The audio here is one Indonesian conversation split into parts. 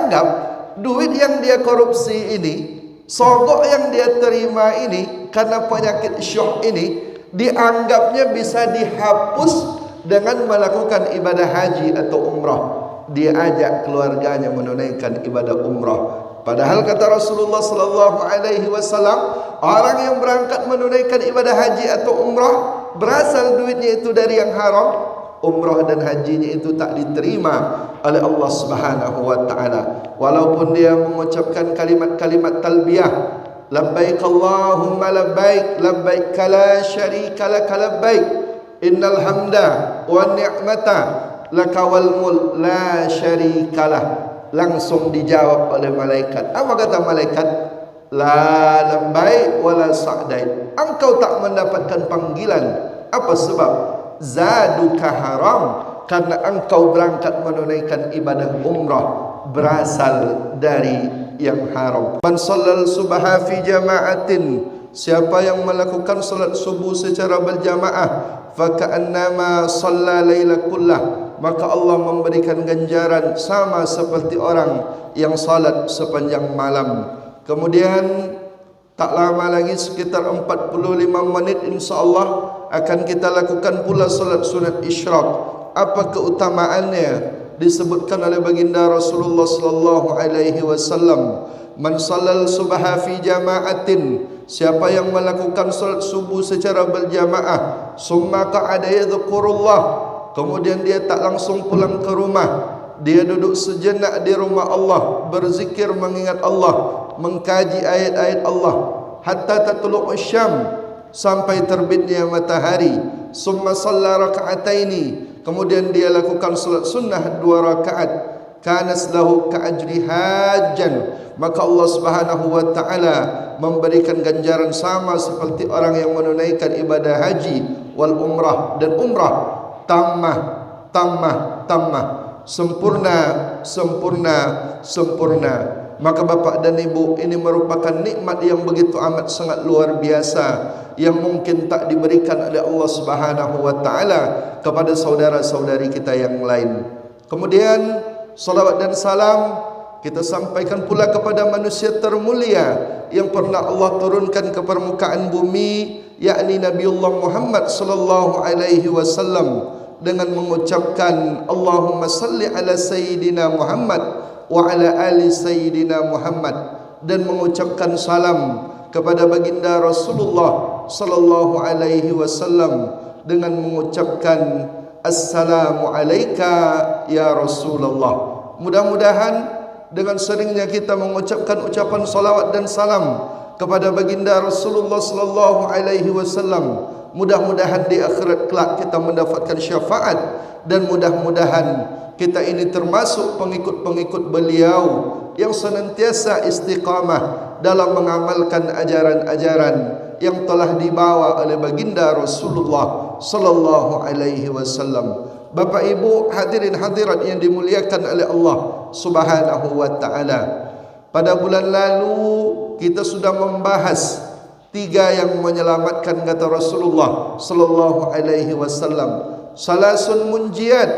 anggap duit yang dia korupsi ini, sogok yang dia terima ini, karena penyakit syuh ini, dianggapnya bisa dihapus dengan melakukan ibadah haji atau umrah. Dia ajak keluarganya menunaikan ibadah umrah. Padahal kata Rasulullah sallallahu alaihi wasallam, orang yang berangkat menunaikan ibadah haji atau umrah berasal duitnya itu dari yang haram, umrah dan hajinya itu tak diterima oleh Allah Subhanahu wa taala. Walaupun dia mengucapkan kalimat-kalimat talbiyah, labbaik Allahumma labbaik, labbaik la syarika lak labbaik, innal hamda wan ni'mata lakawal mulk la syarikalah, langsung dijawab oleh malaikat. Apa kata malaikat? La labbaik wala sa'daik, engkau tak mendapatkan panggilan. Apa sebab? Zaduka haram, karena engkau berangkat menunaikan ibadah umrah berasal dari yang haram. Man shallal subha fi jama'atin, siapa yang melakukan salat subuh secara berjamaah, fa ka'annama shalla laila kullah, maka Allah memberikan ganjaran sama seperti orang yang salat sepanjang malam. Kemudian tak lama lagi, sekitar 45 menit insyaAllah akan kita lakukan pula salat sunat isyraq. Apa keutamaannya? Disebutkan oleh baginda Rasulullah sallallahu alaihi wasallam, man shallal subha fi jama'atin, siapa yang melakukan salat subuh secara berjamaah, summa qa'ada yadhkurullah, kemudian dia tak langsung pulang ke rumah, dia duduk sejenak di rumah Allah, berzikir mengingat Allah, mengkaji ayat-ayat Allah, hatta tatlu'u syam, sampai terbitnya matahari. Summa shalla raka'ataini, kemudian dia lakukan salat sunnah 2 rakaat, kanas lahu ka'ajri hajjan, maka Allah Subhanahu wa taala memberikan ganjaran sama seperti orang yang menunaikan ibadah haji wal umrah, dan umrah tammah, sempurna, sempurna. Maka bapak dan ibu, ini merupakan nikmat yang begitu amat sangat luar biasa, yang mungkin tak diberikan oleh Allah Subhanahu wa taala kepada saudara-saudari kita yang lain. Kemudian salawat dan salam kita sampaikan pula kepada manusia termulia yang pernah Allah turunkan ke permukaan bumi, yakni Nabiullah Muhammad sallallahu alaihi wasallam, dengan mengucapkan Allahumma salli ala sayyidina Muhammad wa ala ali sayyidina Muhammad, dan mengucapkan salam kepada baginda Rasulullah sallallahu alaihi wasallam dengan mengucapkan assalamu alayka ya Rasulullah. Mudah-mudahan dengan seringnya kita mengucapkan ucapan salawat dan salam kepada baginda Rasulullah sallallahu alaihi wasallam, mudah-mudahan di akhirat kelak kita mendapatkan syafaat, dan mudah-mudahan kita ini termasuk pengikut-pengikut beliau yang senantiasa istiqamah dalam mengamalkan ajaran-ajaran yang telah dibawa oleh baginda Rasulullah sallallahu alaihi wasallam. Bapak Ibu hadirin hadirat yang dimuliakan oleh Allah Subhanahu wa taala, pada bulan lalu kita sudah membahas 3 yang menyelamatkan, kata Rasulullah sallallahu alaihi wasallam. Salasun munjiyat,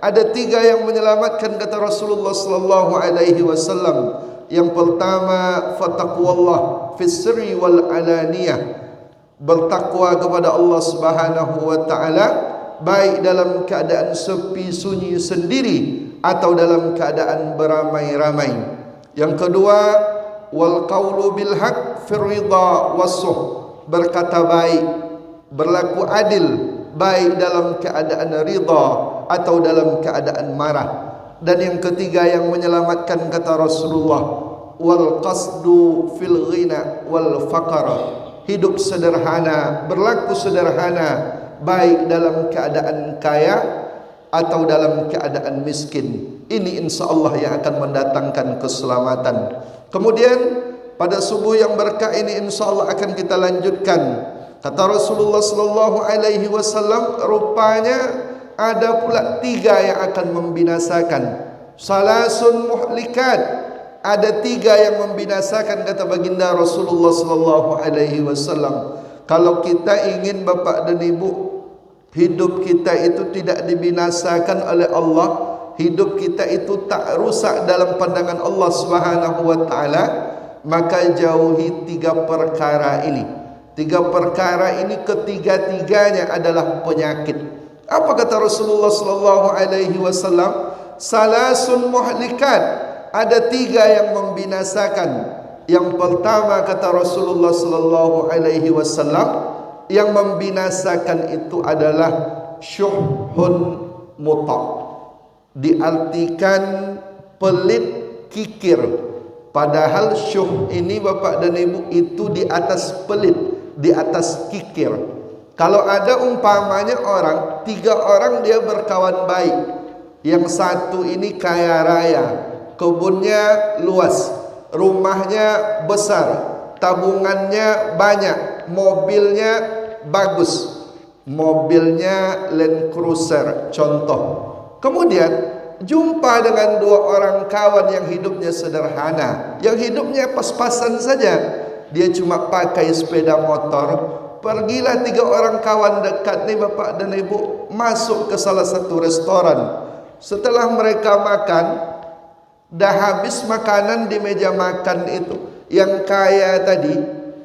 ada 3 yang menyelamatkan, kata Rasulullah sallallahu alaihi wasallam. Yang pertama, fataqwallah fis sirri wal alaniyah, bertakwa kepada Allah Subhanahu wa taala baik dalam keadaan sepi sunyi sendiri atau dalam keadaan beramai-ramai. Yang kedua, wal qaulu bil haqq fir ridha was-suh, berkata baik, berlaku adil baik dalam keadaan ridha atau dalam keadaan marah. Dan yang ketiga yang menyelamatkan, kata Rasulullah, wal qasdu fil ghina wal faqr, hidup sederhana, berlaku sederhana baik dalam keadaan kaya atau dalam keadaan miskin. Ini insyaAllah yang akan mendatangkan keselamatan. Kemudian pada subuh yang berkah ini insyaAllah akan kita lanjutkan. Kata Rasulullah sallallahu alaihi wasallam, rupanya ada pula 3 yang akan membinasakan. Salasun muhlikat, ada 3 yang membinasakan, kata baginda Rasulullah sallallahu alaihi wasallam. Kalau kita ingin bapak dan ibu hidup kita itu tidak dibinasakan oleh Allah, hidup kita itu tak rusak dalam pandangan Allah Subhanahu wa taala, maka jauhi 3 perkara ini. 3 perkara ini ketiga-tiganya adalah penyakit. Apa kata Rasulullah sallallahu alaihi wasallam? Salasun muhlikat. Ada 3 yang membinasakan. Yang pertama kata Rasulullah sallallahu alaihi wasallam, yang membinasakan itu adalah syuhun muta'. Diartikan pelit kikir. Padahal syuh ini Bapak dan Ibu itu di atas pelit, di atas kikir. Kalau ada umpamanya orang, 3 orang dia berkawan baik. Yang satu ini kaya raya, kebunnya luas, rumahnya besar, tabungannya banyak, mobilnya bagus, mobilnya Land Cruiser contoh. Kemudian jumpa dengan 2 orang kawan yang hidupnya sederhana, yang hidupnya pas-pasan saja. Dia cuma pakai sepeda motor. Pergilah 3 orang kawan dekat nih Bapak dan Ibu, masuk ke salah satu restoran. Setelah mereka makan, dah habis makanan di meja makan itu, yang kaya tadi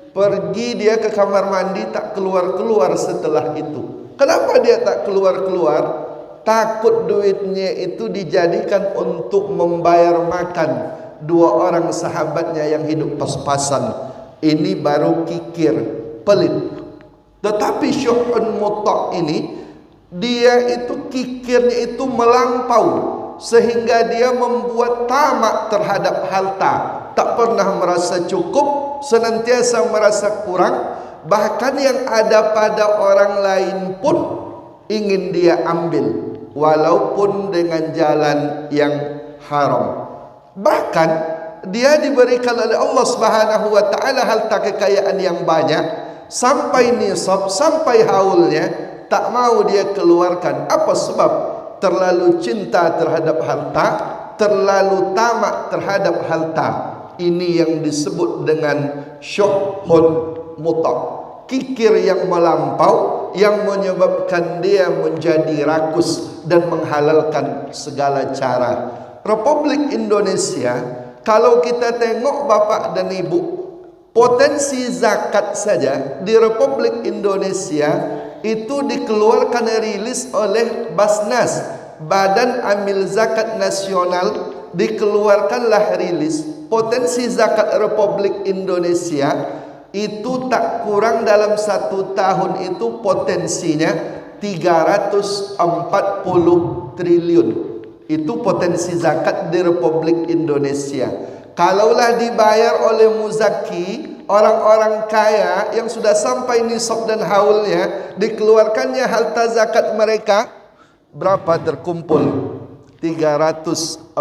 pergi dia ke kamar mandi, tak keluar-keluar setelah itu. Kenapa dia tak keluar-keluar? Takut duitnya itu dijadikan untuk membayar makan 2 orang sahabatnya yang hidup pas-pasan. Ini baru kikir, pelit. Tetapi syuhun muta' ini, dia itu kikirnya itu melampau, sehingga dia membuat tamak terhadap harta. Tak pernah merasa cukup, senantiasa merasa kurang. Bahkan yang ada pada orang lain pun ingin dia ambil, walaupun dengan jalan yang haram. Bahkan dia diberikan oleh Allah Subhanahu wa taala harta kekayaan yang banyak, sampai nisab, sampai haulnya, tak mau dia keluarkan. Apa sebab? Terlalu cinta terhadap harta, terlalu tamak terhadap harta. Ini yang disebut dengan syuhun muta', kikir yang melampau, yang menyebabkan dia menjadi rakus dan menghalalkan segala cara. Republik Indonesia, kalau kita tengok Bapak dan Ibu, potensi zakat saja di Republik Indonesia itu dikeluarkan rilis oleh Basnas, Badan Amil Zakat Nasional. Dikeluarkanlah rilis potensi zakat Republik Indonesia itu tak kurang dalam 1 tahun itu potensinya 340 triliun. Itu potensi zakat di Republik Indonesia. Kalaulah dibayar oleh muzaki, orang-orang kaya yang sudah sampai nisab dan haulnya, dikeluarkannya harta zakat mereka, berapa terkumpul? 340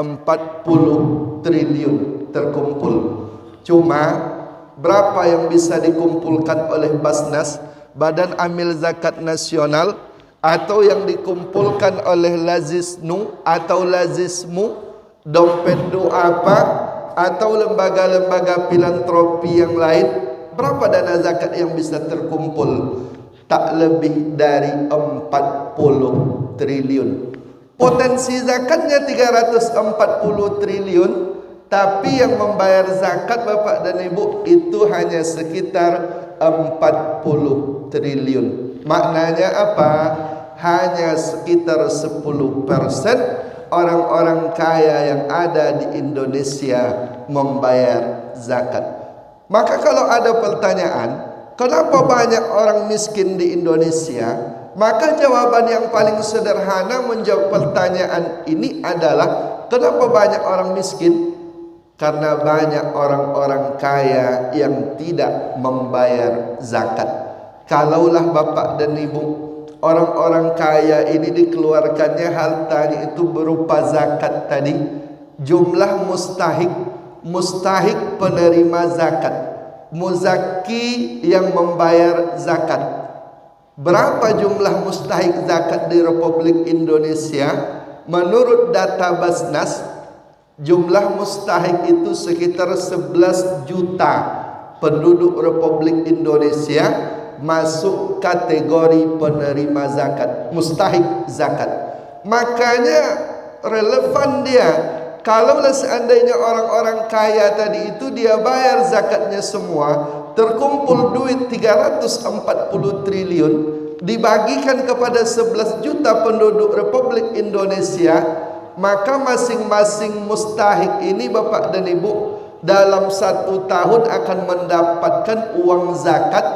triliun terkumpul. Cuma berapa yang bisa dikumpulkan oleh Basnas, Badan Amil Zakat Nasional, atau yang dikumpulkan oleh Lazisnu atau Lazismu, dompet apa, atau lembaga-lembaga filantropi yang lain? Berapa dana zakat yang bisa terkumpul? Tak lebih dari 40 triliun. Potensi zakatnya 340 triliun, tapi yang membayar zakat Bapak dan Ibu itu hanya sekitar 40 triliun. Maknanya apa? Hanya sekitar 10% orang-orang kaya yang ada di Indonesia membayar zakat. Maka kalau ada pertanyaan, kenapa banyak orang miskin di Indonesia? Maka jawaban yang paling sederhana menjawab pertanyaan ini adalah, kenapa banyak orang miskin? Karena banyak orang-orang kaya yang tidak membayar zakat. Kalaulah Bapak dan Ibu, orang-orang kaya ini dikeluarkannya hartanya itu berupa zakat tadi, jumlah mustahik penerima zakat, muzaki yang membayar zakat. Berapa jumlah mustahik zakat di Republik Indonesia? Menurut data Basnas, jumlah mustahik itu sekitar 11 juta penduduk Republik Indonesia masuk kategori penerima zakat, mustahik zakat. Makanya relevan dia. Kalaulah seandainya orang-orang kaya tadi itu dia bayar zakatnya semua, terkumpul duit 340 triliun, dibagikan kepada 11 juta penduduk Republik Indonesia, maka masing-masing mustahik ini Bapak dan Ibu dalam 1 tahun akan mendapatkan uang zakat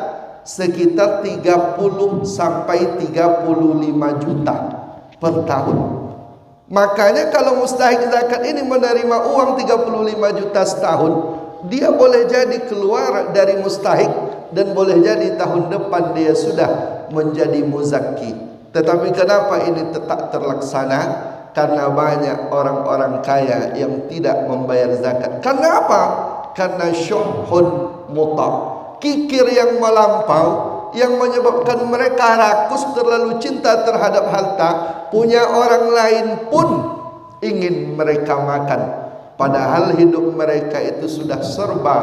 sekitar 30 sampai 35 juta per tahun. Makanya kalau mustahik zakat ini menerima uang 35 juta setahun, dia boleh jadi keluar dari mustahik dan boleh jadi tahun depan dia sudah menjadi muzakki. Tetapi kenapa ini tetap terlaksana? Karena banyak orang-orang kaya yang tidak membayar zakat. Karena apa? Karena syuhun muta', kikir yang melampau, yang menyebabkan mereka rakus, terlalu cinta terhadap harta. Punya orang lain pun ingin mereka makan, padahal hidup mereka itu sudah serba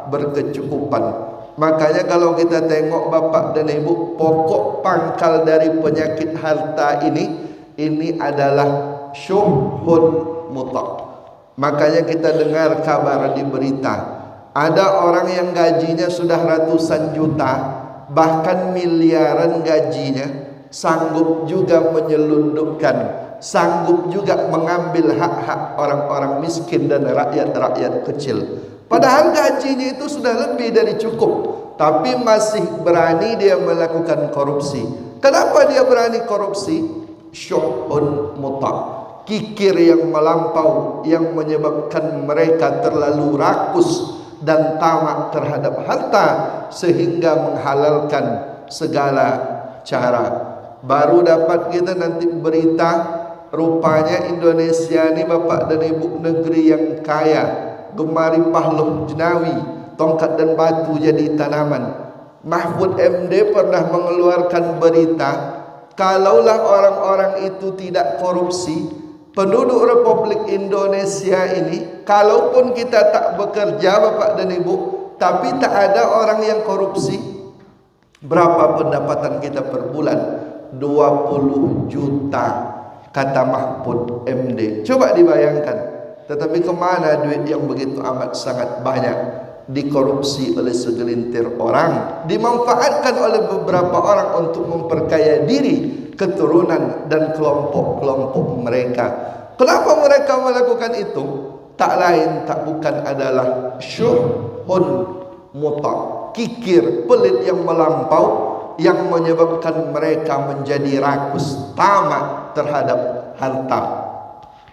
berkecukupan. Makanya kalau kita tengok Bapak dan Ibu, pokok pangkal dari penyakit harta ini adalah syuhun muta'. Makanya kita dengar kabar di berita, ada orang yang gajinya sudah ratusan juta, bahkan miliaran gajinya, sanggup juga menyelundupkan, sanggup juga mengambil hak-hak orang-orang miskin dan rakyat-rakyat kecil. Padahal gajinya itu sudah lebih dari cukup, tapi masih berani dia melakukan korupsi. Kenapa dia berani korupsi? Syuhun muta', kikir yang melampau, yang menyebabkan mereka terlalu rakus dan tamak terhadap harta sehingga menghalalkan segala cara. Baru dapat kita nanti berita, rupanya Indonesia ini Bapak dan Ibu negeri yang kaya, gemari pahluh jenawi, tongkat dan batu jadi tanaman. Mahfud MD pernah mengeluarkan berita, kalaulah orang-orang itu tidak korupsi, penduduk Republik Indonesia ini, kalaupun kita tak bekerja Bapak dan Ibu, tapi tak ada orang yang korupsi, berapa pendapatan kita per bulan? 20 juta, kata Mahfud MD. Coba dibayangkan. Tetapi kemana duit yang begitu amat sangat banyak? Dikorupsi oleh segelintir orang, dimanfaatkan oleh beberapa orang untuk memperkaya diri, keturunan dan kelompok-kelompok mereka. Kenapa mereka melakukan itu? Tak lain tak bukan adalah syuhun muta', kikir, pelit yang melampau, yang menyebabkan mereka menjadi rakus, tamak terhadap harta.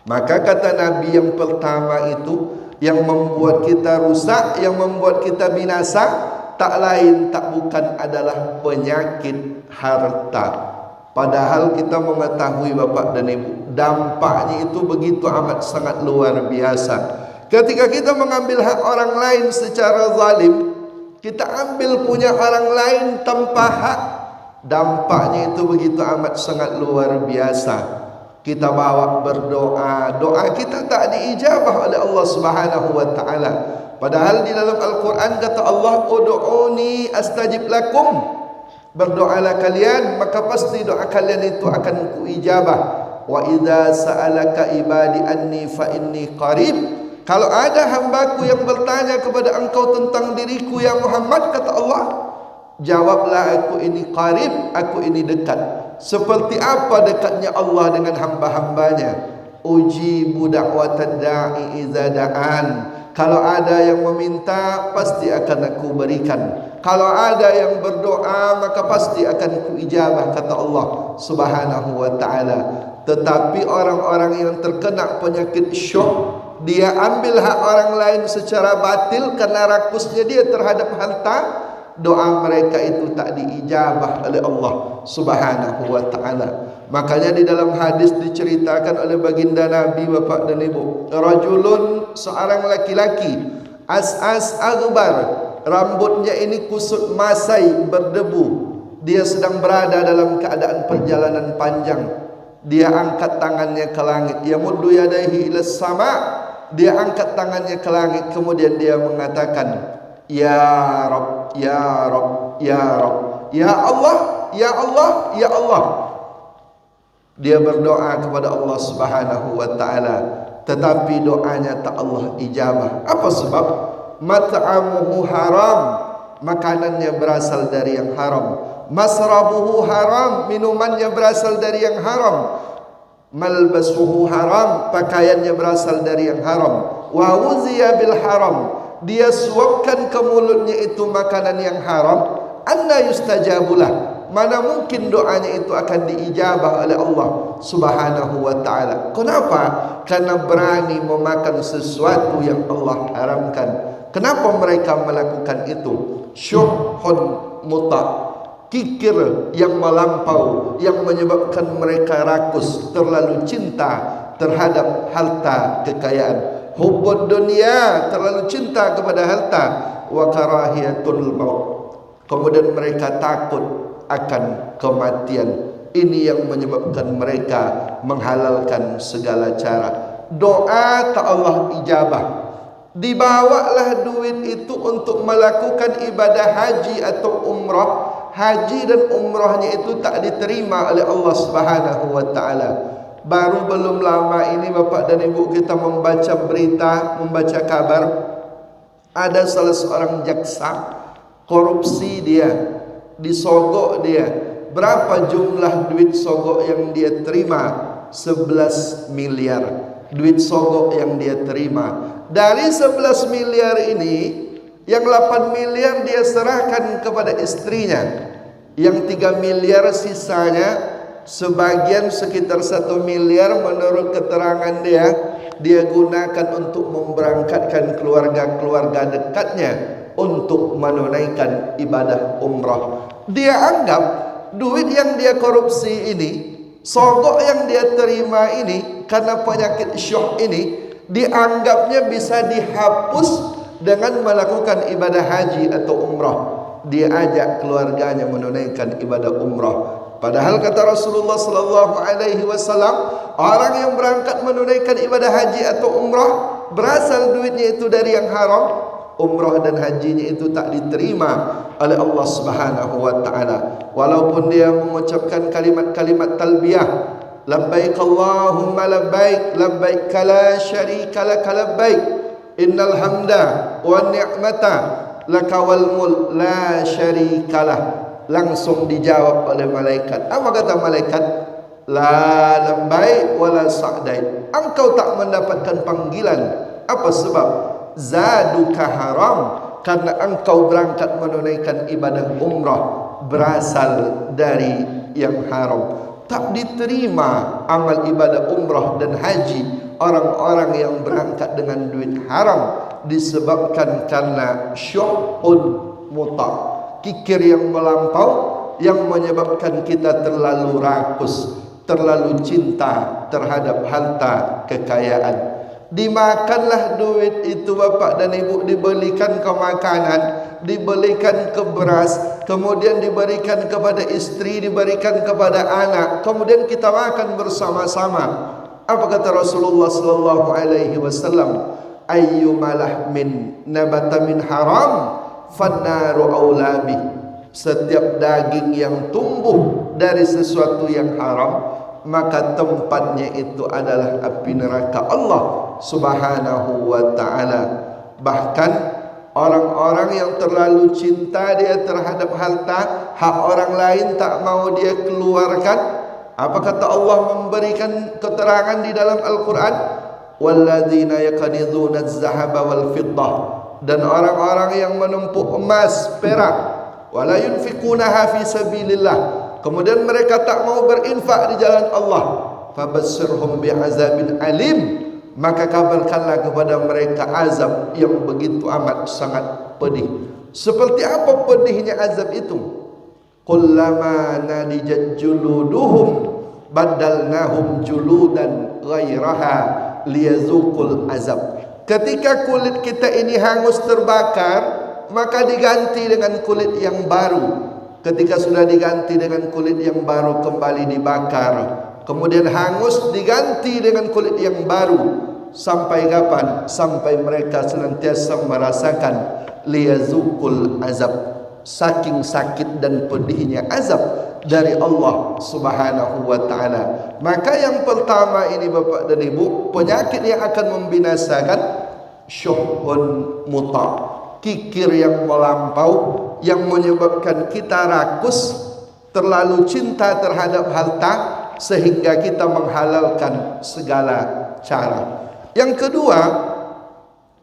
Maka kata Nabi yang pertama itu, yang membuat kita rusak, yang membuat kita binasa, tak lain tak bukan adalah penyakit harta. Padahal kita mengetahui Bapak dan Ibu, dampaknya itu begitu amat sangat luar biasa. Ketika kita mengambil hak orang lain secara zalim, kita ambil punya orang lain tanpa hak, dampaknya itu begitu amat sangat luar biasa. Kita bawa berdoa, doa kita tak diijabah oleh Allah Subhanahu wa taala. Padahal di dalam Al-Qur'an kata Allah, ud'uni astajib lakum. Berdoalah kalian, maka pasti doa kalian itu akan kuijabah. Wa idza sa'alaka ibadi anni fa inni qarib. Kalau ada hambaku yang bertanya kepada engkau tentang diriku ya Muhammad, kata Allah, jawablah aku ini qarib, aku ini dekat. Seperti apa dekatnya Allah dengan hamba-hambanya? Ujibu da'watad da'i idza da'an. Kalau ada yang meminta, pasti akan aku berikan. Kalau ada yang berdoa, maka pasti akan kuijabah, kata Allah Subhanahu wa ta'ala. Tetapi orang-orang yang terkena penyakit syuh, dia ambil hak orang lain secara batil karena rakusnya dia terhadap harta, doa mereka itu tak diijabah oleh Allah Subhanahu wa ta'ala. Makanya di dalam hadis diceritakan oleh baginda Nabi Bapak dan Ibu, rajulun, seorang laki-laki, as'as aghbar, rambutnya ini kusut masai berdebu, dia sedang berada dalam keadaan perjalanan panjang, dia angkat tangannya ke langit, yamuddu yadayhi ilas sama', dia angkat tangannya ke langit, kemudian dia mengatakan, ya Rabb, ya Rabb, ya Rabb, ya Allah, ya Allah, ya Allah. Dia berdoa kepada Allah Subhanahu wa taala, tetapi doanya tak Allah ijabah. Apa sebab? Mat'amuhu haram, makanannya berasal dari yang haram. Masrabuhu haram, minumannya berasal dari yang haram. Malbasuhu haram, pakaiannya berasal dari yang haram. Wa wuziya bil haram, dia suapkan ke mulutnya itu makanan yang haram. Anna yustajabulah, mana mungkin doanya itu akan diijabah oleh Allah Subhanahu wa ta'ala. Kenapa? Karena berani memakan sesuatu yang Allah haramkan. Kenapa mereka melakukan itu? Syuhun muta, kikir yang melampau, yang menyebabkan mereka rakus, terlalu cinta terhadap harta kekayaan. Hubbud dunia, terlalu cinta kepada harta. Wa karahiyatul maut, kemudian mereka takut akan kematian. Ini yang menyebabkan mereka menghalalkan segala cara. Doa tak Allah ijabah. Dibawalah duit itu untuk melakukan ibadah haji atau umrah. Haji dan umrahnya itu tak diterima oleh Allah Subhanahu wa ta'ala. Baru belum lama ini Bapak dan Ibu kita membaca berita, membaca kabar, ada salah seorang jaksa korupsi, dia disogok dia. Berapa jumlah duit sogok yang dia terima? 11 miliar duit sogok yang dia terima. Dari 11 miliar ini, yang 8 miliar dia serahkan kepada istrinya. Yang 3 miliar sisanya, sebagian sekitar 1 miliar menurut keterangan dia gunakan untuk memberangkatkan keluarga-keluarga dekatnya untuk menunaikan ibadah umrah. Dia anggap duit yang dia korupsi ini, sogok yang dia terima ini, karena penyakit syuh ini, dianggapnya bisa dihapus dengan melakukan ibadah haji atau umrah. Dia ajak keluarganya menunaikan ibadah umrah. Padahal kata Rasulullah sallallahu alaihi wasallam, orang yang berangkat menunaikan ibadah haji atau umrah, berasal duitnya itu dari yang haram, umrah dan hajinya itu tak diterima oleh Allah Subhanahu wa ta'ala. Walaupun dia mengucapkan kalimat-kalimat talbiyah, labbaik Allahumma labbaik, labbaik la syarika lak labbaik, innal hamda wa ni'mata laka wal mulk la syarikalah. Langsung dijawab oleh malaikat. Apa kata malaikat? La labbaik wa la sa'daik, engkau tak mendapatkan panggilan. Apa sebab? Zaduka haram, karena engkau berangkat menunaikan ibadah umrah berasal dari yang haram. Tak diterima amal ibadah umrah dan haji orang-orang yang berangkat dengan duit haram, disebabkan karena syuhun muta, kikir yang melampau, yang menyebabkan kita terlalu rakus, terlalu cinta terhadap harta kekayaan. Dimakanlah duit itu Bapak dan Ibu, dibelikan ke makanan, dibelikan ke beras, kemudian diberikan kepada istri, diberikan kepada anak, kemudian kita makan bersama-sama. Apa kata Rasulullah sallallahu alaihi wasallam? Ayyuma lahmin nabata min haram fannaru aulabi. Setiap daging yang tumbuh dari sesuatu yang haram, maka tempatnya itu adalah api neraka Allah Subhanahu wa ta'ala. Bahkan orang-orang yang terlalu cinta dia terhadap harta, hak orang lain tak mau dia keluarkan. Apa kata Allah memberikan keterangan di dalam Al-Quran? Walladzina yakanizuna az-zahaba wal fiddah, dan orang-orang yang menumpuk emas, perak, wala yunfikunaha fi sabilillah, kemudian mereka tak mau berinfak di jalan Allah, fabassirhum bi'azabin alim, maka kabarkanlah kepada mereka azab yang begitu amat sangat pedih. Seperti apa pedihnya azab itu? Kullama nadijat juluduhum badalnahum juludan ghairaha liyazuqul azab. Ketika kulit kita ini hangus terbakar, maka diganti dengan kulit yang baru. Ketika sudah diganti dengan kulit yang baru, kembali dibakar, kemudian hangus, diganti dengan kulit yang baru. Sampai kapan? Sampai mereka senantiasa merasakan liyazuqul azab. saking sakit dan pedihnya azab dari Allah Subhanahu wa taala. Maka yang pertama ini Bapak dan Ibu, penyakit yang akan membinasakan syuhun muta, kikir yang melampau yang menyebabkan kita rakus, terlalu cinta terhadap harta sehingga kita menghalalkan segala cara. Yang kedua,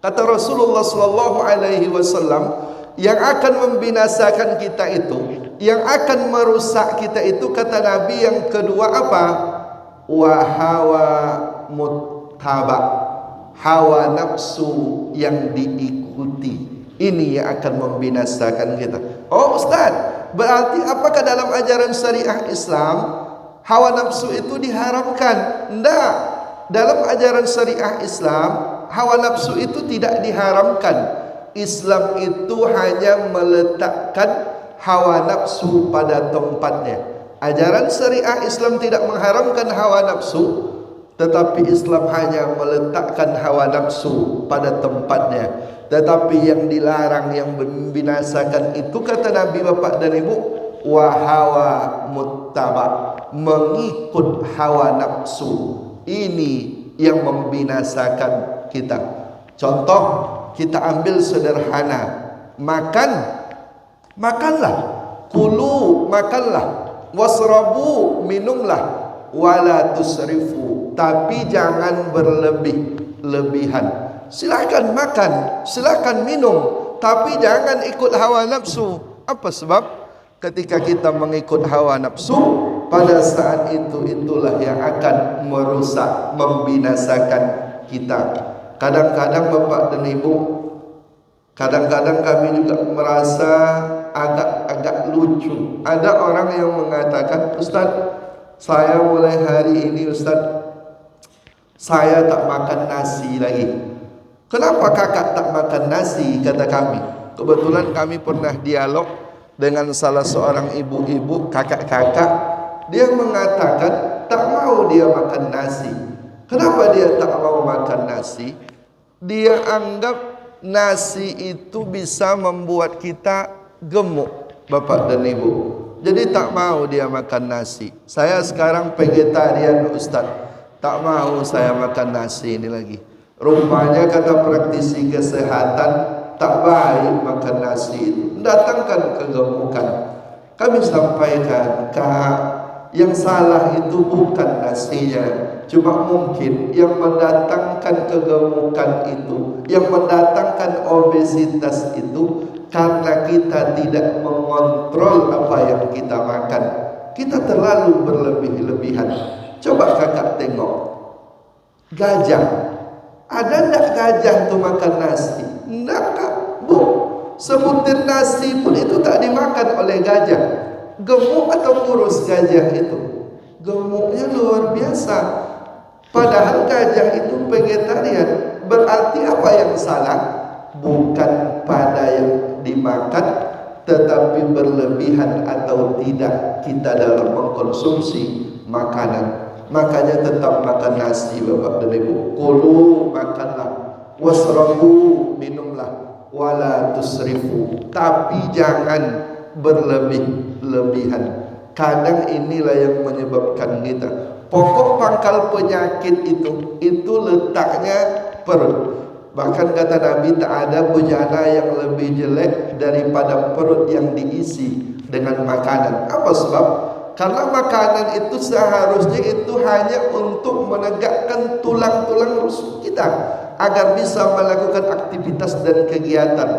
kata Rasulullah sallallahu alaihi wasallam, yang akan membinasakan kita itu, yang akan merusak kita itu, kata Nabi, yang kedua apa? Wa hawa muttaba, hawa nafsu yang diikuti. Ini yang akan membinasakan kita. Oh Ustaz, berarti apakah dalam ajaran syariah Islam hawa nafsu itu diharamkan? Tidak. Dalam ajaran syariah Islam hawa nafsu itu tidak diharamkan. Islam itu hanya meletakkan hawa nafsu pada tempatnya. Ajaran syariah Islam tidak mengharamkan hawa nafsu, tetapi Islam hanya meletakkan hawa nafsu pada tempatnya. Tetapi yang dilarang, yang membinasakan itu, kata Nabi Bapak dan Ibu, wa hawa muttaba, mengikut hawa nafsu. Ini yang membinasakan kita. Contoh kita ambil sederhana, makanlah, kulu, makanlah, wasrabu, minumlah, wala tusrifu, tapi jangan berlebih-lebihan. Silakan makan, silakan minum, tapi jangan ikut hawa nafsu. Apa sebab? Ketika kita mengikut hawa nafsu, pada saat itulah yang akan merusak, membinasakan kita. Kadang-kadang Bapak dan Ibu, kadang-kadang kami juga merasa agak lucu. Ada orang yang mengatakan, Ustaz, saya mulai hari ini Ustaz, saya tak makan nasi lagi. Kenapa kakak tak makan nasi? Kata kami. Kebetulan kami pernah dialog dengan salah seorang ibu-ibu, kakak-kakak. Dia mengatakan tak mau dia makan nasi. Kenapa dia tak mau makan nasi? Dia anggap nasi itu bisa membuat kita gemuk, Bapak dan Ibu. Jadi tak mau dia makan nasi. Saya sekarang vegetarian Ustaz, tak mau saya makan nasi ini lagi. Rupanya kata praktisi kesehatan, tak baik makan nasi itu, mendatangkan kegemukan. Kami sampaikan, Kak, yang salah itu bukan nasinya, cuma mungkin yang mendatangkan kegemukan itu, yang mendatangkan obesitas itu, karena kita tidak mengontrol apa yang kita makan. Kita terlalu berlebih-lebihan. Coba kakak tengok gajah. Ada enggak gajah itu makan nasi? Enggak, Kak. Bu, sebutir nasi pun itu tak dimakan oleh gajah. Gemuk atau kurus gajah itu? Gemuknya luar biasa. Padahal gajah itu vegetarian. Berarti apa yang salah? Bukan pada yang dimakan, tetapi berlebihan atau tidak kita dalam mengkonsumsi makanan. Makanya tetap makan nasi Bapak dan Ibu. Kulu, makanlah, wasrabu, minumlah, wala tusrifu, tapi jangan berlebih-lebihan. Kadang inilah yang menyebabkan kita. Pokok pangkal penyakit itu letaknya perut. Bahkan kata Nabi, tak ada bejana yang lebih jelek daripada perut yang diisi dengan makanan. Apa sebab? Karena makanan itu seharusnya itu hanya untuk menegakkan tulang-tulang rusuk kita agar bisa melakukan aktivitas dan kegiatan.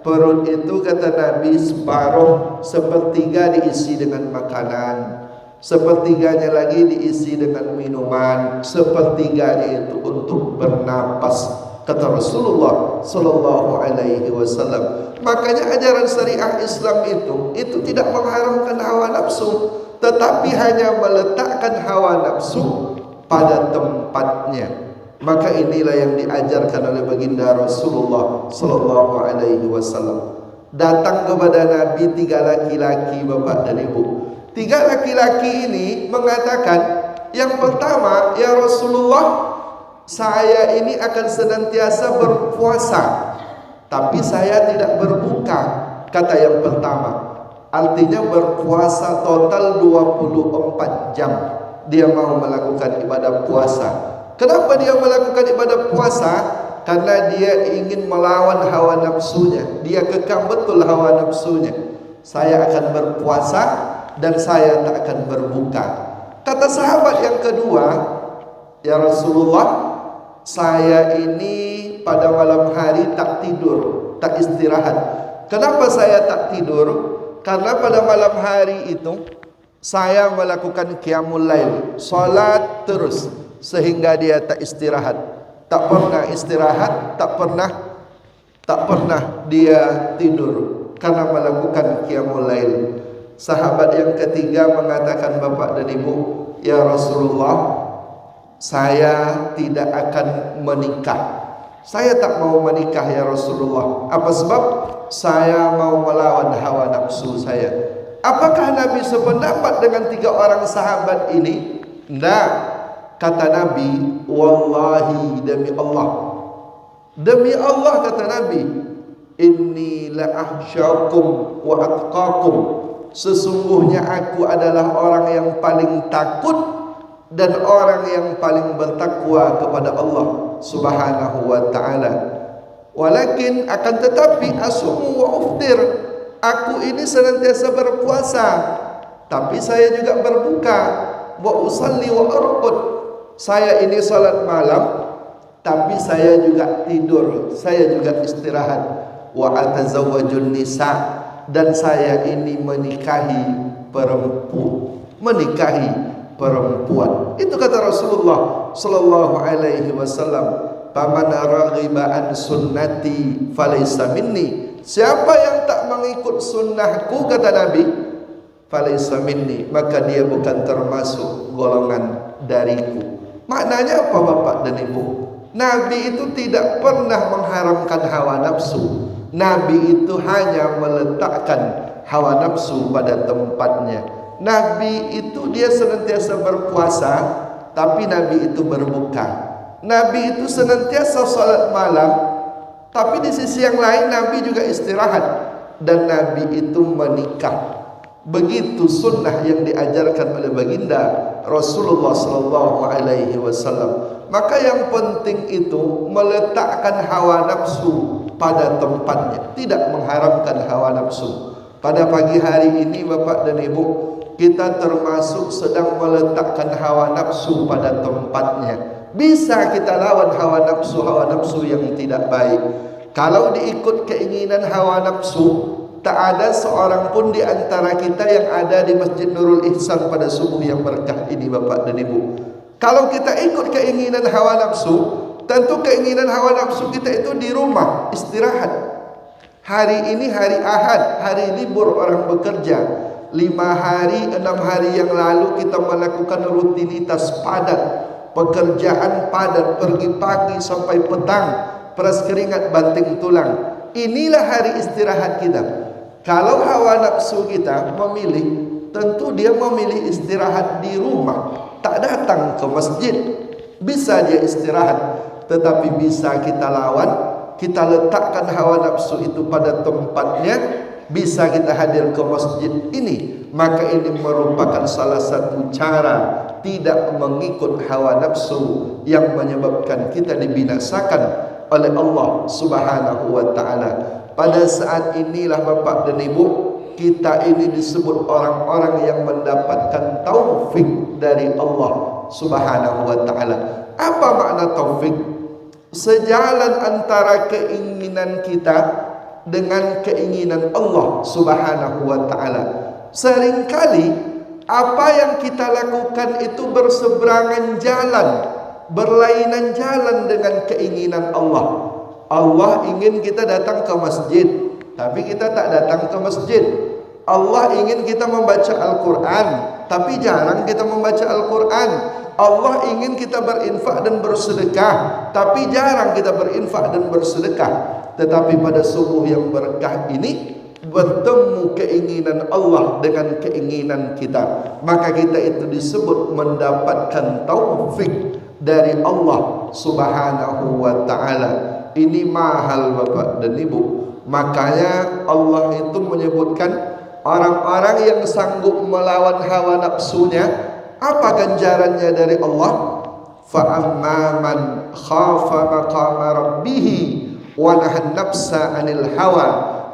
Perut itu kata Nabi separuh, sepertiga diisi dengan makanan, sepertiganya lagi diisi dengan minuman, sepertiganya itu untuk bernapas, kata Rasulullah sallallahu alaihi wasallam. Makanya ajaran syariah Islam itu tidak mengharamkan hawa nafsu, tetapi hanya meletakkan hawa nafsu pada tempatnya. Maka inilah yang diajarkan oleh baginda Rasulullah sallallahu alaihi wasallam. Datang kepada Nabi 3 laki-laki Bapak dan Ibu. 3 laki-laki ini mengatakan, yang pertama, ya Rasulullah, saya ini akan senantiasa berpuasa, tapi saya tidak berbuka. Kata yang pertama, artinya berpuasa total 24 jam. Dia mau melakukan ibadah puasa. Kenapa dia melakukan ibadah puasa? Karena dia ingin melawan hawa nafsunya. Dia kekang betul hawa nafsunya. Saya akan berpuasa dan saya tak akan berbuka. Kata sahabat yang kedua, ya Rasulullah, saya ini pada malam hari tak tidur, tak istirahat. Kenapa saya tak tidur? Karena pada malam hari itu saya melakukan qiyamul lail, salat terus, sehingga dia tak istirahat. Tak pernah istirahat, tak pernah dia tidur karena melakukan qiyamul lail. Sahabat yang ketiga mengatakan, Bapak dan Ibu, ya Rasulullah, saya tidak akan menikah. Saya tak mau menikah ya Rasulullah. Apa sebab? Saya mau melawan hawa nafsu saya. Apakah Nabi sependapat dengan tiga orang sahabat ini? Tidak. Kata Nabi, wallahi, demi Allah. Demi Allah, kata Nabi, inni la ahsyakum wa atqakum. Sesungguhnya aku adalah orang yang paling takut dan orang yang paling bertakwa kepada Allah Subhanahu wa ta'ala. Walakin, akan tetapi, asumu wa uftir, aku ini senantiasa berpuasa, tapi saya juga berbuka. Wa usalli wa arqud, saya ini salat malam, tapi saya juga tidur, saya juga istirahat. Wa atazawwajun nisa, dan saya ini menikahi perempuan. Itu kata Rasulullah sallallahu alaihi wasallam, "Faman raghiba an sunnati falaysa minni." Siapa yang tak mengikut sunnahku, kata Nabi, falaysa minni, maka dia bukan termasuk golongan dariku. Maknanya apa Bapak dan Ibu? Nabi itu tidak pernah mengharamkan hawa nafsu. Nabi itu hanya meletakkan hawa nafsu pada tempatnya. Nabi itu dia senantiasa berpuasa, tapi Nabi itu berbuka. Nabi itu senantiasa salat malam, tapi di sisi yang lain Nabi juga istirahat. Dan Nabi itu menikah. Begitu sunnah yang diajarkan oleh baginda Rasulullah sallallahu alaihi wasallam. Maka yang penting itu meletakkan hawa nafsu pada tempatnya, tidak mengharamkan hawa nafsu. Pada pagi hari ini Bapak dan Ibu, kita termasuk sedang meletakkan hawa nafsu pada tempatnya. Bisa kita lawan hawa nafsu yang tidak baik. Kalau diikut keinginan hawa nafsu, tak ada seorang pun di antara kita yang ada di Masjid Nurul Ihsan pada subuh yang berkah ini Bapak dan Ibu. Kalau kita ikut keinginan hawa nafsu, tentu keinginan hawa nafsu kita itu di rumah istirahat. Hari ini hari Ahad, hari libur orang bekerja. 5 hari, 6 hari yang lalu kita melakukan rutinitas padat, pekerjaan padat, pergi pagi sampai petang, peras keringat banting tulang. Inilah hari istirahat kita. Kalau hawa nafsu kita memilih, tentu dia memilih istirahat di rumah, tak datang ke masjid. Bisa dia istirahat, tetapi bisa kita lawan, kita letakkan hawa nafsu itu pada tempatnya, bisa kita hadir ke masjid ini. Maka ini merupakan salah satu cara tidak mengikut hawa nafsu yang menyebabkan kita dibinasakan oleh Allah Subhanahu wa ta'ala. Pada saat inilah Bapak dan Ibu, kita ini disebut orang-orang yang mendapatkan taufik dari Allah Subhanahu wa ta'ala. Apa makna taufik? Sejalan antara keinginan kita dengan keinginan Allah Subhanahu wa ta'ala. Seringkali apa yang kita lakukan itu berseberangan jalan, berlainan jalan dengan keinginan Allah. Allah ingin kita datang ke masjid, tapi kita tak datang ke masjid. Allah ingin kita membaca Al-Quran, tapi jarang kita membaca Al-Quran. Allah ingin kita berinfak dan bersedekah, tapi jarang kita berinfak dan bersedekah. Tetapi pada subuh yang berkah ini, bertemu keinginan Allah dengan keinginan kita, maka kita itu disebut mendapatkan taufik dari Allah Subhanahu wa ta'ala. ini mahal Bapak dan Ibu. Makanya Allah itu menyebutkan orang-orang yang sanggup melawan hawa nafsunya, apa ganjarannya dari Allah? Fa amman khafa maqama rabbih wa nahan nafsa 'anil hawa.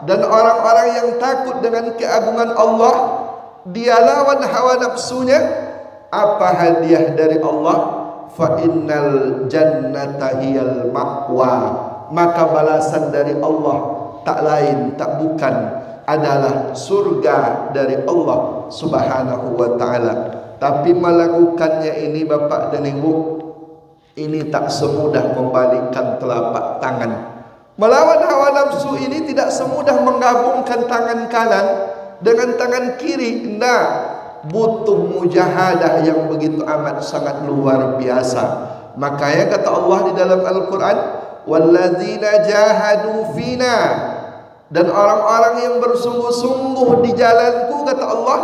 Dan orang-orang yang takut dengan keagungan Allah, dia lawan hawa nafsunya, apa hadiah dari Allah? Fa innal jannata hiyal ma'wa. Maka balasan dari Allah tak lain tak bukan adalah surga dari Allah Subhanahu wa taala. Tapi melakukannya ini Bapak dan Ibu, ini tak semudah membalikkan telapak tangan. Melawan hawa nafsu ini tidak semudah menggabungkan tangan kanan dengan tangan kiri. Nah, butuh mujahadah yang begitu amat sangat luar biasa. Makanya kata Allah di dalam Al-Quran, walladzina jahadu fina, dan orang-orang yang bersungguh-sungguh di jalanku, kata Allah,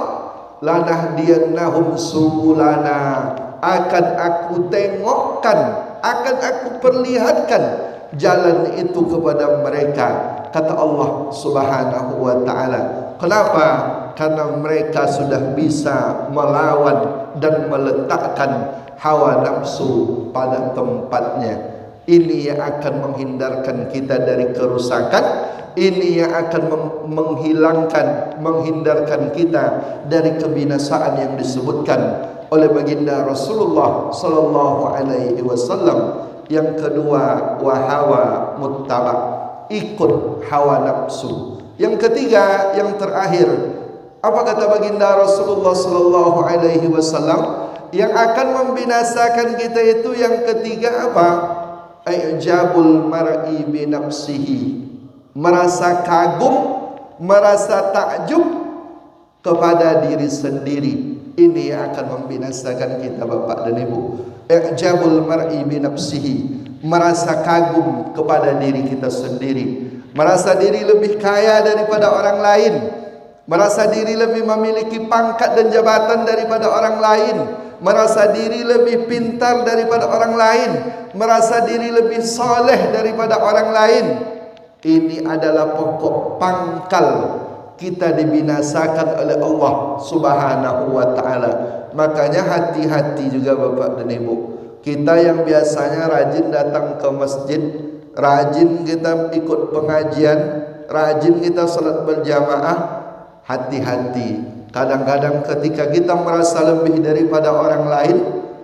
lanahdiyannahum subulana, akan aku tengokkan, akan aku perlihatkan jalan itu kepada mereka, kata Allah Subhanahu wa taala. Kenapa? Karena mereka sudah bisa melawan dan meletakkan hawa nafsu pada tempatnya. Ini yang akan menghindarkan kita dari kerusakan. Ini yang akan menghindarkan kita dari kebinasaan yang disebutkan oleh baginda Rasulullah sallallahu alaihi wasallam. Yang kedua, wahawa muttaba, ikut hawa nafsu. Yang ketiga, yang terakhir, apa kata baginda Rasulullah sallallahu alaihi wasallam? Yang akan membinasakan kita itu yang ketiga apa? Ijabul mar'i bi nafsihi, merasa kagum, merasa takjub kepada diri sendiri. Ini yang akan membinasakan kita Bapak dan Ibu. Ijabul mar'i bi nafsihi, merasa kagum kepada diri kita sendiri, merasa diri lebih kaya daripada orang lain, merasa diri lebih memiliki pangkat dan jabatan daripada orang lain, merasa diri lebih pintar daripada orang lain, merasa diri lebih soleh daripada orang lain. Ini adalah pokok pangkal kita dibinasakan oleh Allah Subhanahu wa taala. Makanya hati-hati juga Bapak dan Ibu. Kita yang biasanya rajin datang ke masjid, rajin kita ikut pengajian, rajin kita salat berjamaah, hati-hati. Kadang-kadang ketika kita merasa lebih daripada orang lain,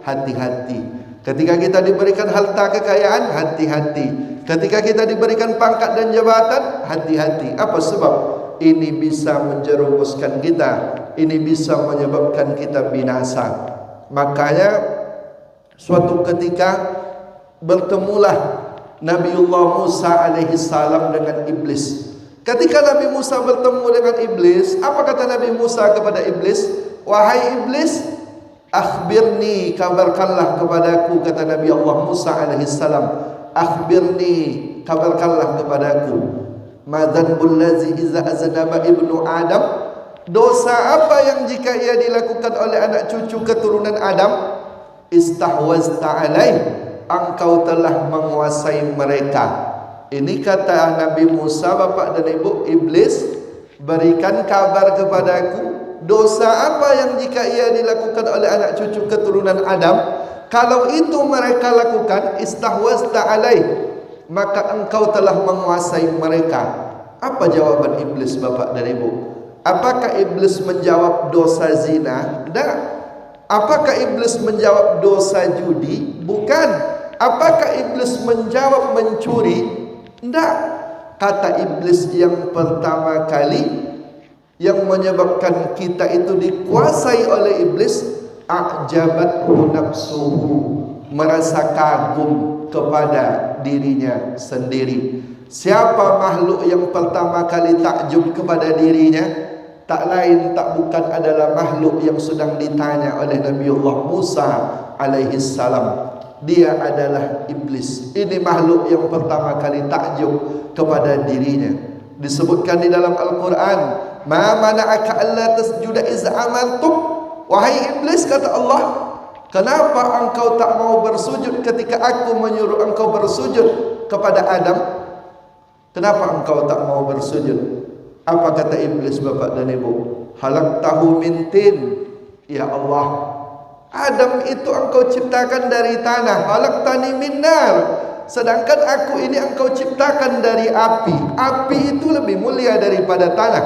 hati-hati. Ketika kita diberikan harta kekayaan, hati-hati. Ketika kita diberikan pangkat dan jabatan, hati-hati. Apa sebab? Ini bisa menjerumuskan kita, ini bisa menyebabkan kita binasa. Makanya suatu ketika bertemulah Nabiullah Musa alaihi salam dengan iblis. Ketika Nabi Musa bertemu dengan iblis, apa kata Nabi Musa kepada iblis? Wahai iblis, akhbirni, kabarkanlah kepadaku, kata Nabi Allah Musa alaihi salam. Akhbirni, kabarkanlah kepadaku. Madzanbul ladzi iza aznaba ibnu Adam, dosa apa yang jika ia dilakukan oleh anak cucu keturunan Adam? Istahwazta alaih, engkau telah menguasai mereka. Ini kata Nabi Musa, Bapak dan Ibu, iblis, berikan kabar kepadaku, dosa apa yang jika ia dilakukan oleh anak cucu keturunan Adam, kalau itu mereka lakukan, istahwazta alaih, maka engkau telah menguasai mereka. Apa jawaban iblis Bapak dan Ibu? Apakah iblis menjawab dosa zina? Tidak. Apakah iblis menjawab dosa judi? Bukan. Apakah iblis menjawab mencuri? Tidak. Kata iblis yang pertama kali yang menyebabkan kita itu dikuasai oleh iblis, a'jabathu nafsuhu, merasa kagum kepada dirinya sendiri. Siapa makhluk yang pertama kali takjub kepada dirinya? Tak lain tak bukan adalah makhluk yang sedang ditanya oleh Nabiullah Musa alaihi salam. Dia adalah iblis. Ini makhluk yang pertama kali takjub kepada dirinya. Disebutkan di dalam Al-Quran, ma mana'aka alla tasjuda iz amartuk. Wahai iblis, kata Allah, kenapa engkau tak mau bersujud ketika aku menyuruh engkau bersujud? kepada Adam? Kenapa engkau tak mau bersujud? Apa kata iblis, Bapak dan Ibu? Halaqtahu min tin. Ya Allah, Adam itu engkau ciptakan dari tanah. Halaqtani min nar. Sedangkan aku ini engkau ciptakan dari api. Api itu lebih mulia daripada tanah.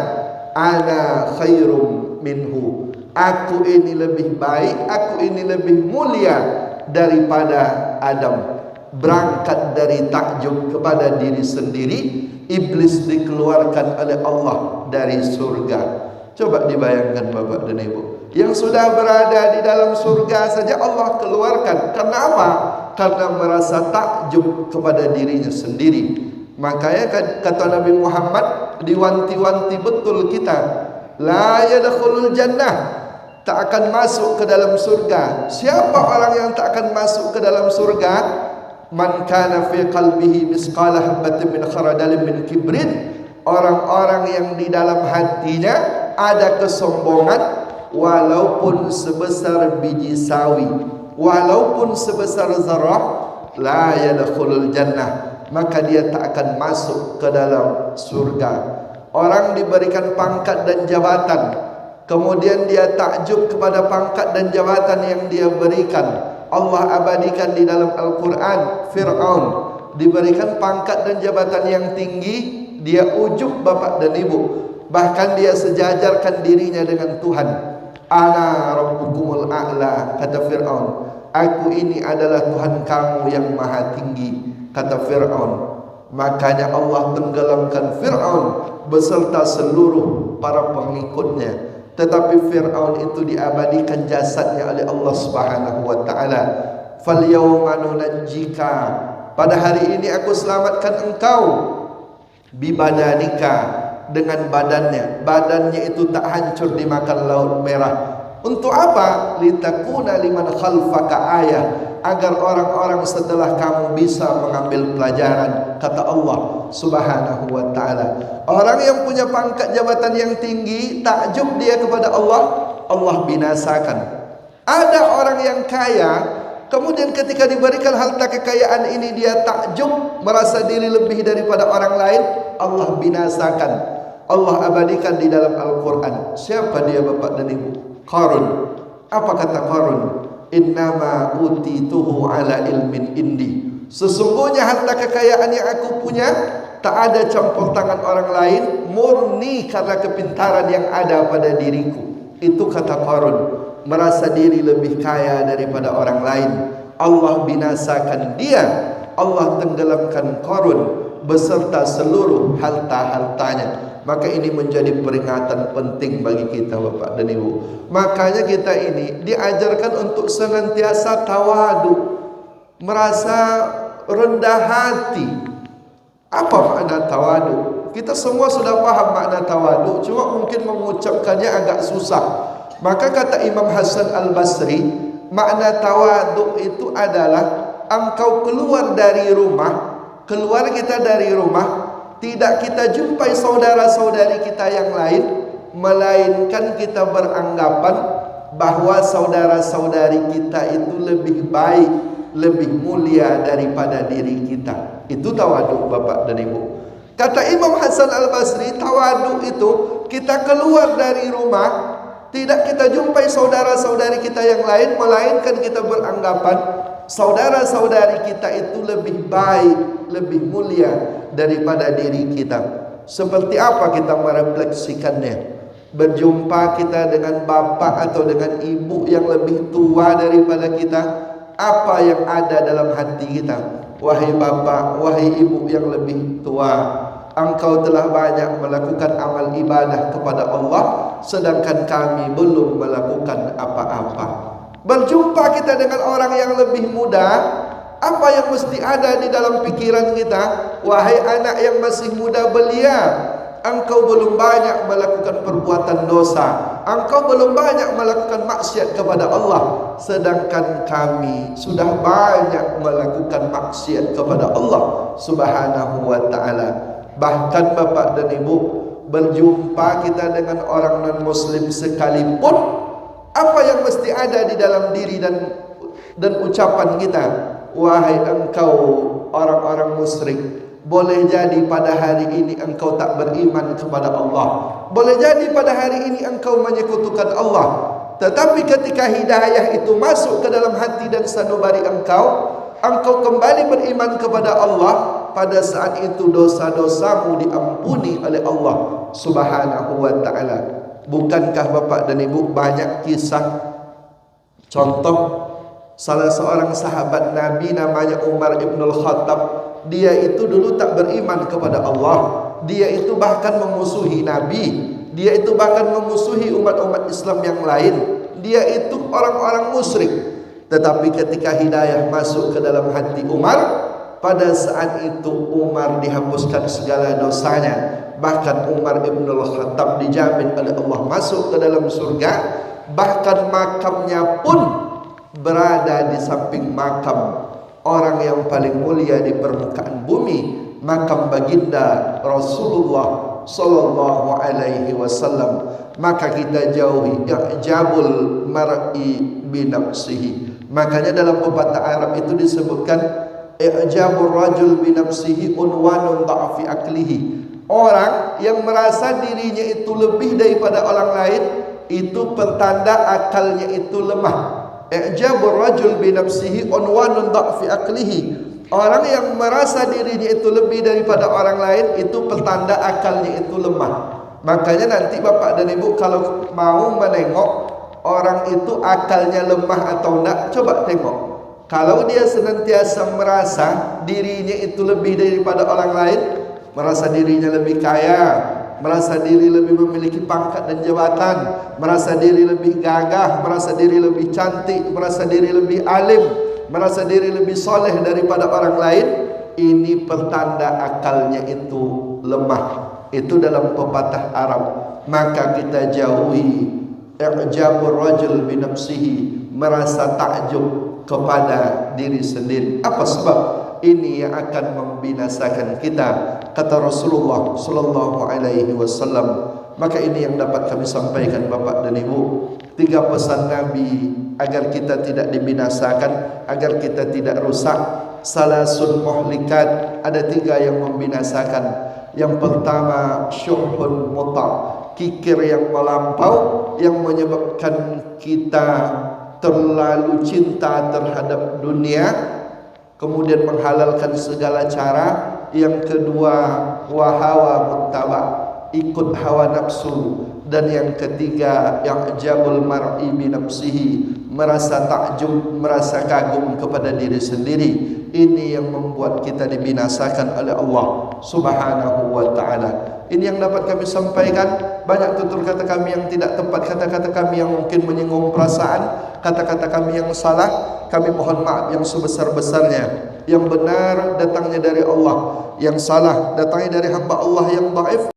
Ana khairum minhu. Aku ini lebih baik, aku ini lebih mulia daripada Adam. Berangkat dari takjub kepada diri sendiri, iblis dikeluarkan oleh Allah dari surga. Coba dibayangkan Bapak dan Ibu, yang sudah berada di dalam surga saja Allah keluarkan. Karena apa? Karena merasa takjub kepada dirinya sendiri. Makanya kata Nabi Muhammad, diwanti-wanti betul kita, la yadkhulul jannah, tak akan masuk ke dalam surga. Siapa orang yang tak akan masuk ke dalam surga? Man kana fi qalbihi misqala habatin min khardalin min kibrin. Orang-orang yang di dalam hatinya ada kesombongan walaupun sebesar biji sawi, walaupun sebesar zarah, la yadkhulul jannah, maka dia tak akan masuk ke dalam surga. Orang diberikan pangkat dan jabatan, kemudian dia takjub kepada pangkat dan jabatan yang dia berikan. Allah abadikan di dalam Al-Quran, Fir'aun diberikan pangkat dan jabatan yang tinggi, dia ujub Bapak dan Ibu. Bahkan dia sejajarkan dirinya dengan Tuhan. Ana rabbukumul a'la, kata Fir'aun. Aku ini adalah Tuhan kamu yang maha tinggi, kata Fir'aun. Makanya Allah tenggelamkan Fir'aun beserta seluruh para pengikutnya. Tetapi Fir'aun itu diabadikan jasadnya oleh Allah Subhanahu wa ta'ala. Fal yawma nunajjika, pada hari ini aku selamatkan engkau, bibadanika, dengan badannya. Badannya itu tak hancur dimakan laut merah. Untuk apa? Litakuna liman khalfaka ayah, agar orang-orang setelah kamu bisa mengambil pelajaran, kata Allah Subhanahu wa ta'ala. Orang yang punya pangkat jabatan yang tinggi, takjub dia kepada Allah, Allah binasakan. Ada orang yang kaya, kemudian ketika diberikan harta kekayaan ini dia takjub, merasa diri lebih daripada orang lain, Allah binasakan. Allah abadikan di dalam Al-Quran. Siapa dia Bapak dan Ibu? Qarun. Apa kata Qarun? Innama utituhu ala ilmin indi. Sesungguhnya harta kekayaan yang aku punya tak ada campur tangan orang lain, murni karena kepintaran yang ada pada diriku. Itu kata Qarun, merasa diri lebih kaya daripada orang lain. Allah binasakan dia, Allah tenggelamkan Qarun beserta seluruh harta-hartanya. Maka ini menjadi peringatan penting bagi kita Bapak dan Ibu. Makanya kita ini diajarkan untuk senantiasa tawadu, merasa rendah hati. Apa makna tawadu? Kita semua sudah paham makna tawadu, cuma mungkin mengucapkannya agak susah. Maka kata Imam Hasan Al-Basri, makna tawadu itu adalah engkau keluar dari rumah, keluar kita dari rumah, tidak kita jumpai saudara-saudari kita yang lain, melainkan kita beranggapan bahwa saudara-saudari kita itu lebih baik, lebih mulia daripada diri kita. Itu tawadu Bapak dan Ibu. Kata Imam Hasan Al-Basri, tawadu itu kita keluar dari rumah, tidak kita jumpai saudara-saudari kita yang lain, melainkan kita beranggapan saudara-saudari kita itu lebih baik, lebih mulia daripada diri kita. Seperti apa kita merefleksikannya? Berjumpa kita dengan bapak atau dengan ibu yang lebih tua daripada kita, apa yang ada dalam hati kita? Wahai bapak, wahai ibu yang lebih tua, engkau telah banyak melakukan amal ibadah kepada Allah, sedangkan kami belum melakukan apa-apa. Berjumpa kita dengan orang yang lebih muda, apa yang mesti ada di dalam pikiran kita? Wahai anak yang masih muda belia, engkau belum banyak melakukan perbuatan dosa, engkau belum banyak melakukan maksiat kepada Allah, sedangkan kami sudah banyak melakukan maksiat kepada Allah Subhanahu wa ta'ala. Bahkan Bapak dan Ibu, berjumpa kita dengan orang non-muslim sekalipun, apa yang mesti ada di dalam diri dan ucapan kita? wahai engkau orang-orang musyrik, boleh jadi pada hari ini engkau tak beriman kepada Allah, boleh jadi pada hari ini engkau menyekutukan Allah, tetapi ketika hidayah itu masuk ke dalam hati dan sanubari engkau kembali beriman kepada Allah, pada saat itu dosa-dosamu diampuni oleh Allah Subhanahu wa ta'ala. Bukankah Bapak dan Ibu banyak kisah contoh salah seorang sahabat Nabi namanya Umar ibnul Khattab. Dia itu dulu tak beriman kepada Allah, dia itu bahkan memusuhi Nabi, dia itu bahkan memusuhi umat-umat Islam yang lain, dia itu orang-orang musyrik. Tetapi ketika hidayah masuk ke dalam hati Umar, pada saat itu Umar dihapuskan segala dosanya. Bahkan Umar ibnul Khattab dijamin oleh Allah masuk ke dalam surga. Bahkan makamnya pun berada di samping makam orang yang paling mulia di permukaan bumi, makam baginda Rasulullah sallallahu alaihi wasallam. Maka kita jauhi i'jabul mar'i bi nafsihi. Makanya dalam pepatah Arab itu disebutkan i'jabur rajul bi nafsihi unwanun dha'fi aklihi. Orang yang merasa dirinya itu lebih daripada orang lain, itu pertanda akalnya itu lemah. I'jabur rajul bi nafsihi unwanun dha'fi aklihi. Orang yang merasa dirinya itu lebih daripada orang lain, itu pertanda akalnya itu lemah. Makanya nanti Bapak dan Ibu kalau mau menengok orang itu akalnya lemah atau enggak, coba tengok. Kalau dia senantiasa merasa dirinya itu lebih daripada orang lain, merasa dirinya lebih kaya, merasa diri lebih memiliki pangkat dan jabatan, merasa diri lebih gagah, merasa diri lebih cantik, merasa diri lebih alim, merasa diri lebih soleh daripada orang lain, ini pertanda akalnya itu lemah. Itu dalam pepatah Arab. Maka kita jauhi i'jabur rajul bi nafsihi, merasa takjub kepada diri sendiri. Apa sebab? Ini yang akan membinasakan kita, kata Rasulullah sallallahu alaihi wasallam. Maka ini yang dapat kami sampaikan Bapak dan Ibu, 3 pesan Nabi agar kita tidak dibinasakan, agar kita tidak rusak. Salasun muhlikat, ada 3 yang membinasakan. Yang pertama, syuhun muta', kikir yang melampau yang menyebabkan kita terlalu cinta terhadap dunia, kemudian menghalalkan segala cara. Yang kedua, wahawa muttaba', ikut hawa nafsu. Dan yang ketiga, i'jabul mar'i bi nafsihi, merasa takjub, merasa kagum kepada diri sendiri. Ini yang membuat kita dibinasakan oleh Allah Subhanahu wa ta'ala. Ini yang dapat kami sampaikan. Banyak tutur kata kami yang tidak tepat, kata-kata kami yang mungkin menyinggung perasaan, kata-kata kami yang salah, kami mohon maaf yang sebesar-besarnya. Yang benar datangnya dari Allah, yang salah datangnya dari hamba Allah yang dhaif.